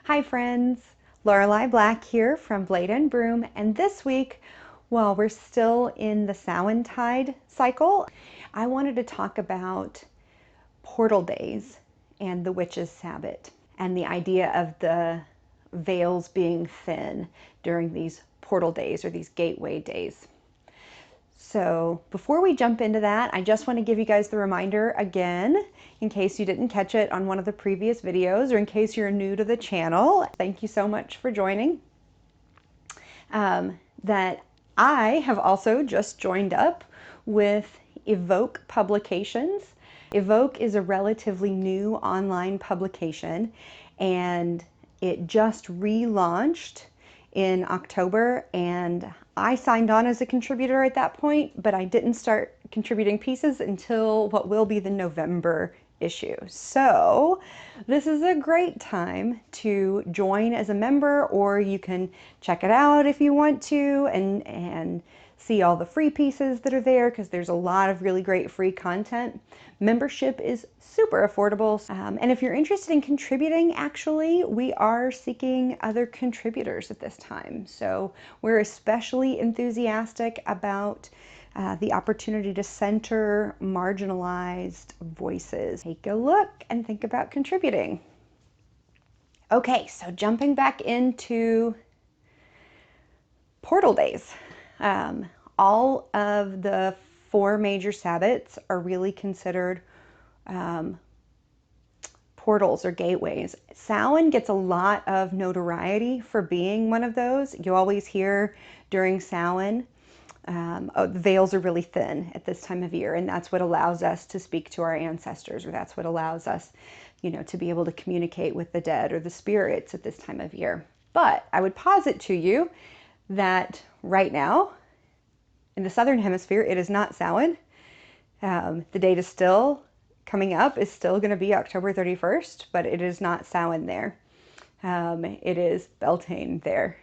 Hi friends, Lorelei Black here from Blade Broom, and this week, while we're still in the Samhain tide cycle, I wanted to talk about portal days and the witch's Sabbat and the idea of the veils being thin during these portal days or these gateway days. So before we jump into that, I just want to give you guys the reminder again, in case you didn't catch it on one of the previous videos or in case you're new to the channel. Thank you so much for joining. That I have also just joined up with OOAK Publications. OOAK is a relatively new online publication, and it just relaunched in October, and I signed on as a contributor at that point, but I didn't start contributing pieces until what will be the November issue. So this is a great time to join as a member, or you can check it out if you want to and see all the free pieces that are there, because there's a lot of really great free content. Membership is super affordable. And if you're interested in contributing, actually, we are seeking other contributors at this time. So we're especially enthusiastic about the opportunity to center marginalized voices. Take a look and think about contributing. Okay, so jumping back into portal days. All of the 4 major Sabbats are really considered portals or gateways. Samhain gets a lot of notoriety for being one of those. You always hear during Samhain, oh, the veils are really thin at this time of year, and that's what allows us to speak to our ancestors, or that's what allows us, to be able to communicate with the dead or the spirits at this time of year. But I would posit to you that right now, in the Southern Hemisphere, it is not Samhain. The date is still coming up, is still going to be October 31st, but it is not Samhain there. It is Beltane there.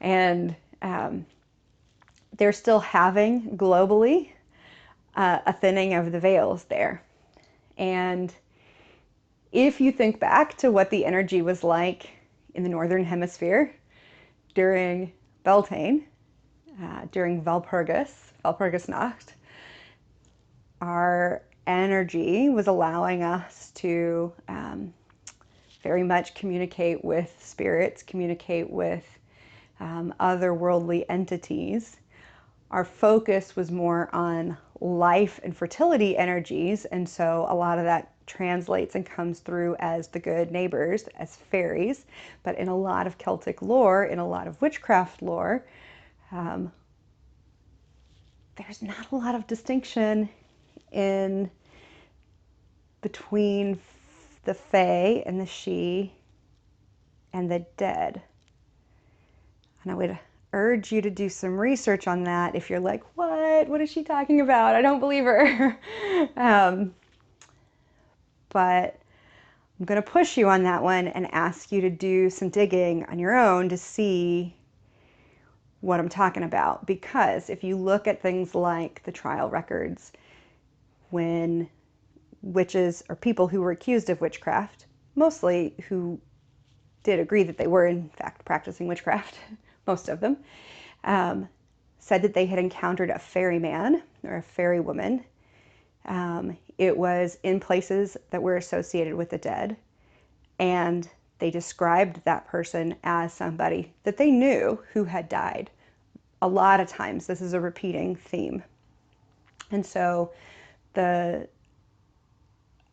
And they're still having, globally, a thinning of the veils there. And if you think back to what the energy was like in the Northern Hemisphere during Beltane, during Walpurgisnacht, our energy was allowing us to very much communicate with spirits, communicate with otherworldly entities. Our focus was more on life and fertility energies, and so a lot of that translates and comes through as the good neighbors, as fairies. But in a lot of Celtic lore, in a lot of witchcraft lore, there's not a lot of distinction between the fae and the she and the dead. And I would urge you to do some research on that if you're like, what is she talking about? I don't believe her. But I'm going to push you on that one and ask you to do some digging on your own to see what I'm talking about. Because if you look at things like the trial records, when witches or people who were accused of witchcraft, mostly who did agree that they were in fact practicing witchcraft, most of them, said that they had encountered a fairy man or a fairy woman. It was in places that were associated with the dead, and they described that person as somebody that they knew who had died. A lot of times this is a repeating theme. And so the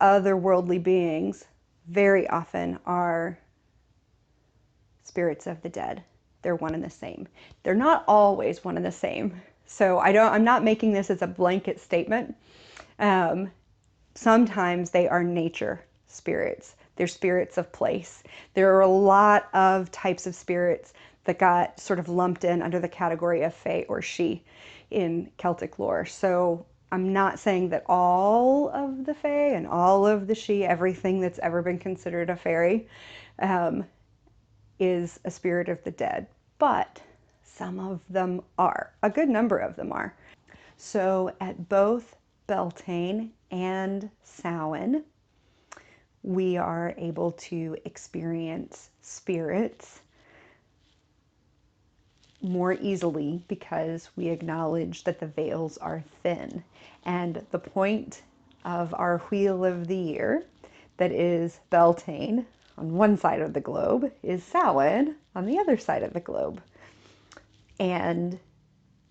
otherworldly beings very often are spirits of the dead. They're one and the same. They're not always one and the same. So I'm not making this as a blanket statement. Sometimes they are nature spirits. They're spirits of place. There are a lot of types of spirits that got sort of lumped in under the category of fae or she in Celtic lore. So I'm not saying that all of the fae and all of the she, everything that's ever been considered a fairy, is a spirit of the dead, but some of them are. A good number of them are. So at both Beltane and Samhain, we are able to experience spirits more easily because we acknowledge that the veils are thin. And the point of our wheel of the year, that is Beltane on one side of the globe, is Samhain on the other side of the globe. And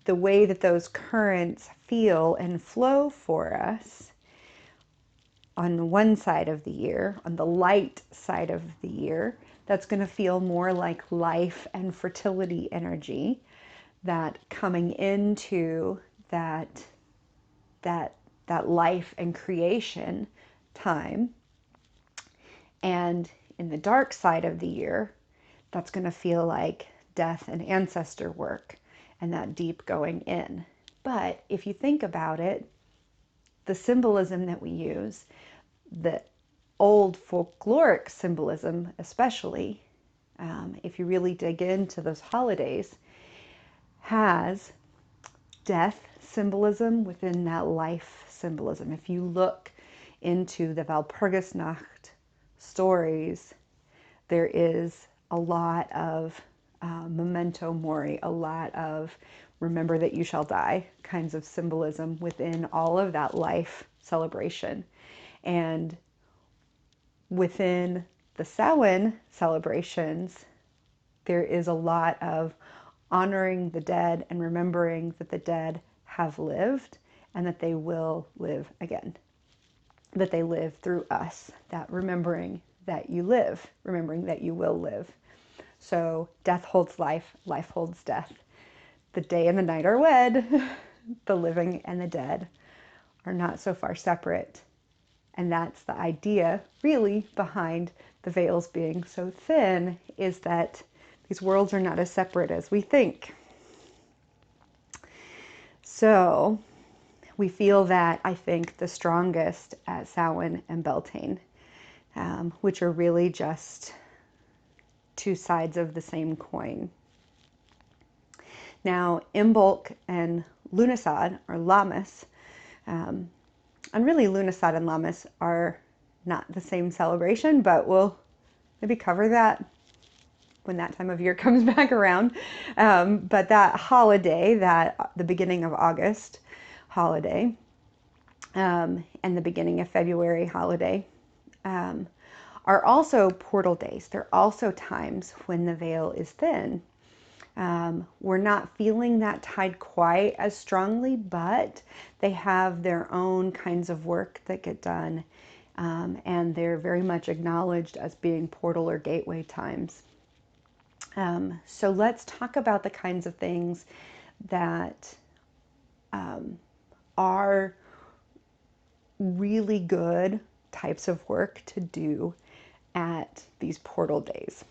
the way that those currents feel and flow for us on one side of the year, on the light side of the year, that's going to feel more like life and fertility energy, that coming into that life and creation time. And in the dark side of the year, that's going to feel like death and ancestor work and that deep going in. But if you think about it, the symbolism that we use, the old folkloric symbolism especially, if you really dig into those holidays, has death symbolism within that life symbolism. If you look into the Walpurgisnacht stories, there is a lot of memento mori, a lot of remember that you shall die kinds of symbolism within all of that life celebration. And within the Samhain celebrations, there is a lot of honoring the dead and remembering that the dead have lived and that they will live again, that they live through us, that remembering that you live, remembering that you will live. So death holds life, life holds death. The day and the night are wed. The living and the dead are not so far separate. And that's the idea really behind the veils being so thin, is that these worlds are not as separate as we think. So we feel that, I think, the strongest at Samhain and Beltane, which are really just two sides of the same coin. Now, Imbolc and Lughnasadh, or Lammas, and really Lughnasadh and Lammas are not the same celebration, but we'll maybe cover that when that time of year comes back around. But that holiday, that the beginning of August holiday, and the beginning of February holiday, are also portal days. They're also times when the veil is thin. We're not feeling that tide quite as strongly, but they have their own kinds of work that get done, and they're very much acknowledged as being portal or gateway times. So let's talk about the kinds of things that are really good types of work to do at these portal days,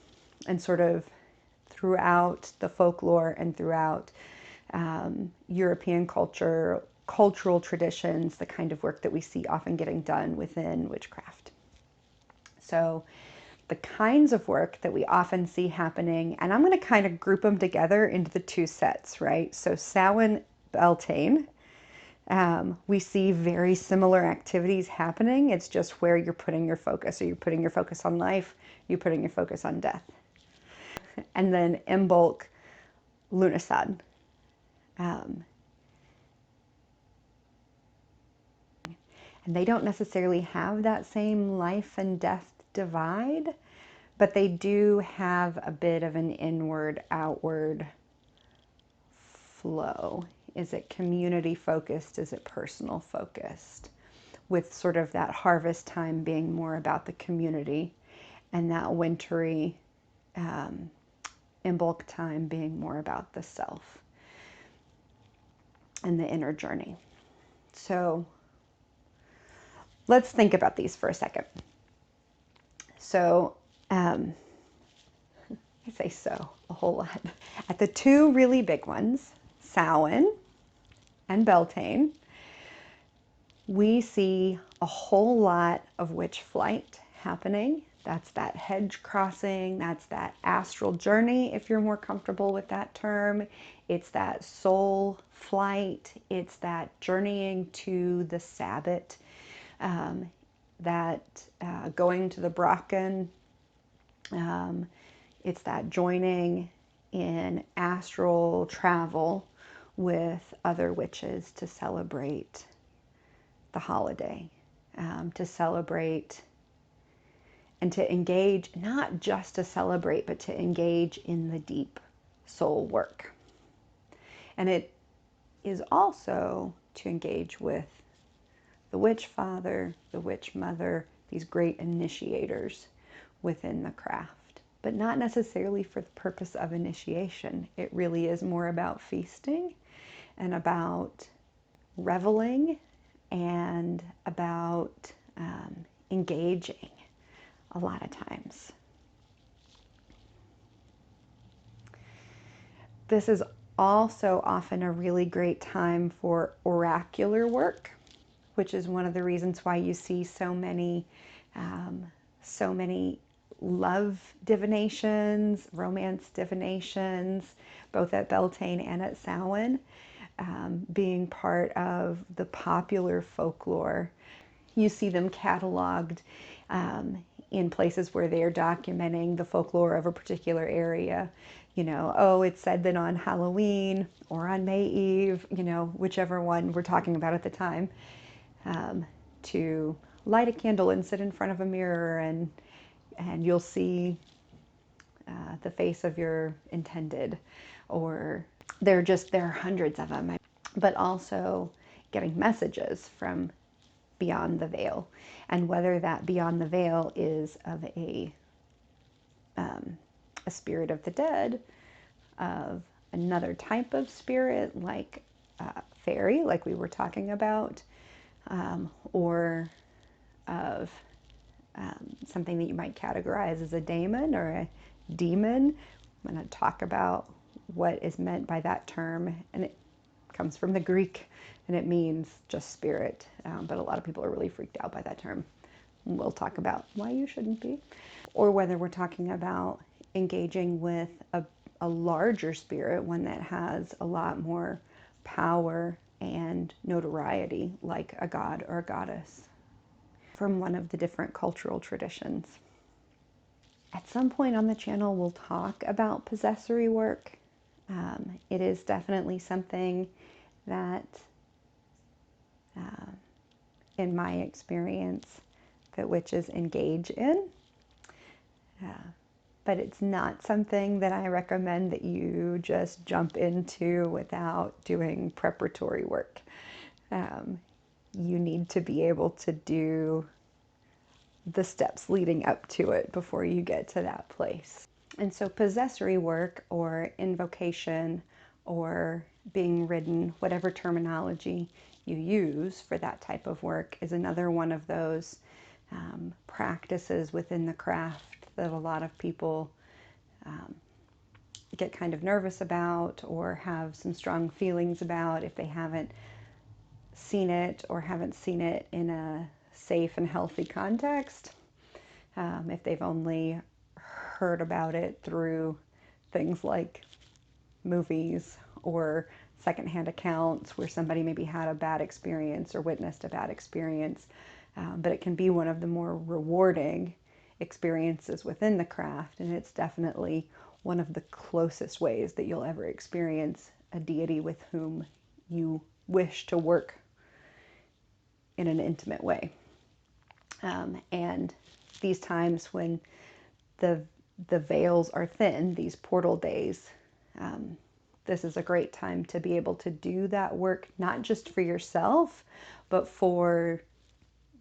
and sort of throughout the folklore and throughout European culture, cultural traditions, the kind of work that we see often getting done within witchcraft. So the kinds of work that we often see happening, and I'm going to kind of group them together into the two sets, right? So Samhain, Beltane, we see very similar activities happening. It's just where you're putting your focus. Are you putting your focus on life? Are you putting your focus on death? And then Imbolc, Lughnasadh. And they don't necessarily have that same life and death divide, but they do have a bit of an inward-outward flow. Is it community focused? Is it personal focused? With sort of that harvest time being more about the community, and that wintry Imbolc time being more about the self and the inner journey. So let's think about these for a second. So I say so a whole lot. At the two really big ones, Samhain and Beltane, we see a whole lot of witch flight happening. That's that hedge crossing, that's that astral journey, if you're more comfortable with that term. It's that soul flight, it's that journeying to the Sabbat. that going to the Brocken, it's that joining in astral travel with other witches to celebrate the holiday, to celebrate and to engage, not just to celebrate, but to engage in the deep soul work. And it is also to engage with the witch father, the witch mother, these great initiators within the craft, but not necessarily for the purpose of initiation. It really is more about feasting and about reveling and about engaging a lot of times. This is also often a really great time for oracular work, which is one of the reasons why you see so many love divinations, romance divinations, both at Beltane and at Samhain, being part of the popular folklore. You see them cataloged in places where they're documenting the folklore of a particular area. You know, oh, it's said that on Halloween or on May Eve, you know, whichever one we're talking about at the time, to light a candle and sit in front of a mirror, and you'll see the face of your intended, or there are hundreds of them, but also getting messages from beyond the veil, and whether that beyond the veil is of a spirit of the dead, of another type of spirit like fairy, like we were talking about, or of something that you might categorize as a daemon or a demon. I'm going to talk about what is meant by that term, and it comes from the Greek, and it means just spirit, but a lot of people are really freaked out by that term. We'll talk about why you shouldn't be, or whether we're talking about engaging with a larger spirit, one that has a lot more power and notoriety, like a god or a goddess from one of the different cultural traditions. At some point on the channel, we'll talk about possessory work. It is definitely something that, in my experience, that witches engage in. But it's not something that I recommend that you just jump into without doing preparatory work. You need to be able to do the steps leading up to it before you get to that place. And so possessory work, or invocation, or being ridden, whatever terminology you use for that type of work, is another one of those practices within the craft that a lot of people get kind of nervous about or have some strong feelings about if they haven't seen it or haven't seen it in a safe and healthy context. If they've only heard about it through things like movies or secondhand accounts where somebody maybe had a bad experience or witnessed a bad experience. But it can be one of the more rewarding experiences within the craft, and it's definitely one of the closest ways that you'll ever experience a deity with whom you wish to work in an intimate way. And these times when the veils are thin, these portal days, this is a great time to be able to do that work, not just for yourself, but for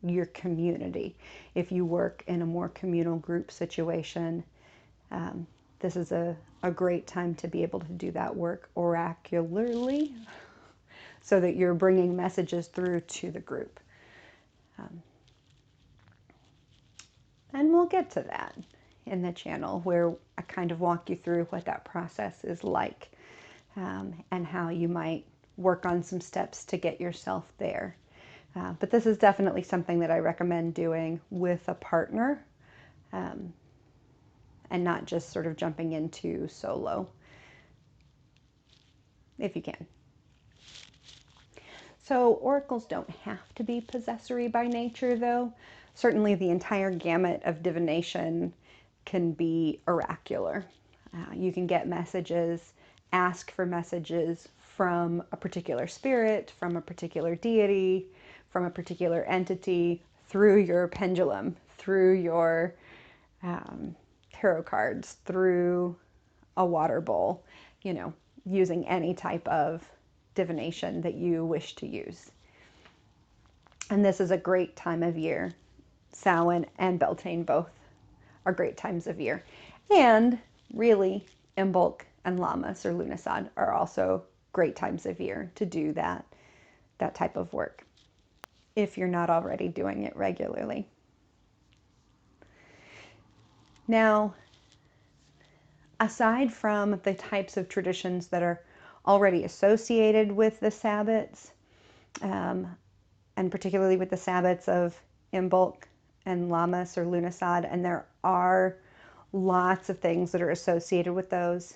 your community. If you work in a more communal group situation, this is a great time to be able to do that work oracularly, so that you're bringing messages through to the group. And we'll get to that in the channel, where I kind of walk you through what that process is like, and how you might work on some steps to get yourself there. But this is definitely something that I recommend doing with a partner, and not just sort of jumping into solo, if you can. So oracles don't have to be possessory by nature, though. certainly the entire gamut of divination can be oracular. You can get messages, ask for messages from a particular spirit, from a particular deity, from a particular entity, through your pendulum, through your tarot cards, through a water bowl, you know, using any type of divination that you wish to use. And this is a great time of year. Samhain and Beltane both are great times of year. And really, Imbolc and Lammas or Lughnasadh are also great times of year to do that type of work, if you're not already doing it regularly. Now, aside from the types of traditions that are already associated with the Sabbats, and particularly with the Sabbats of Imbolc and Lammas or Lughnasadh, and there are lots of things that are associated with those.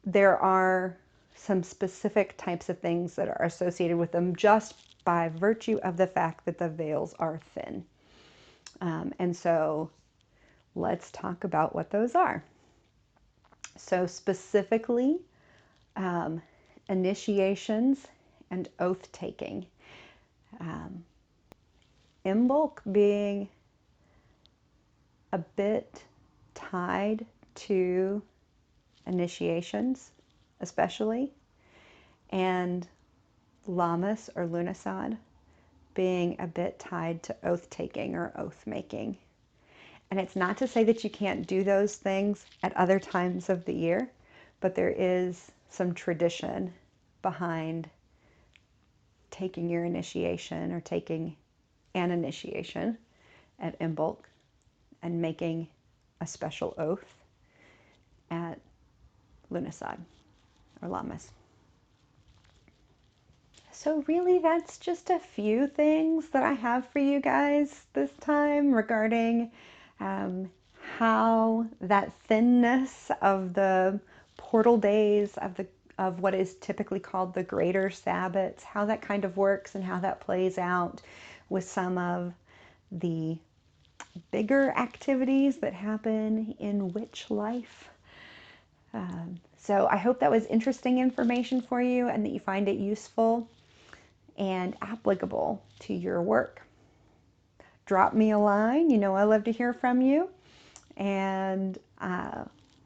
There are some specific types of things that are associated with them just by virtue of the fact that the veils are thin. And so let's talk about what those are. So specifically, initiations and oath-taking. Imbolc being a bit tied to initiations, especially, and Lammas or Lughnasadh being a bit tied to oath-taking or oath-making. And it's not to say that you can't do those things at other times of the year, but there is some tradition behind taking your initiation or taking an initiation at Imbolc and making a special oath at Lughnasadh or Lammas. So really, that's just a few things that I have for you guys this time regarding how that thinness of the portal days of what is typically called the greater Sabbats, how that kind of works and how that plays out with some of the bigger activities that happen in witch life. So I hope that was interesting information for you and that you find it useful and applicable to your work. Drop me a line. You know I love to hear from you. And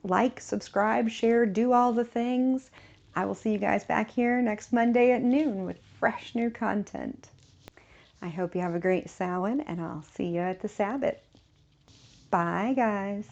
like, subscribe, share, do all the things. I will see you guys back here next Monday at noon with fresh new content. I hope you have a great Samhain, and I'll see you at the Sabbat. Bye, guys.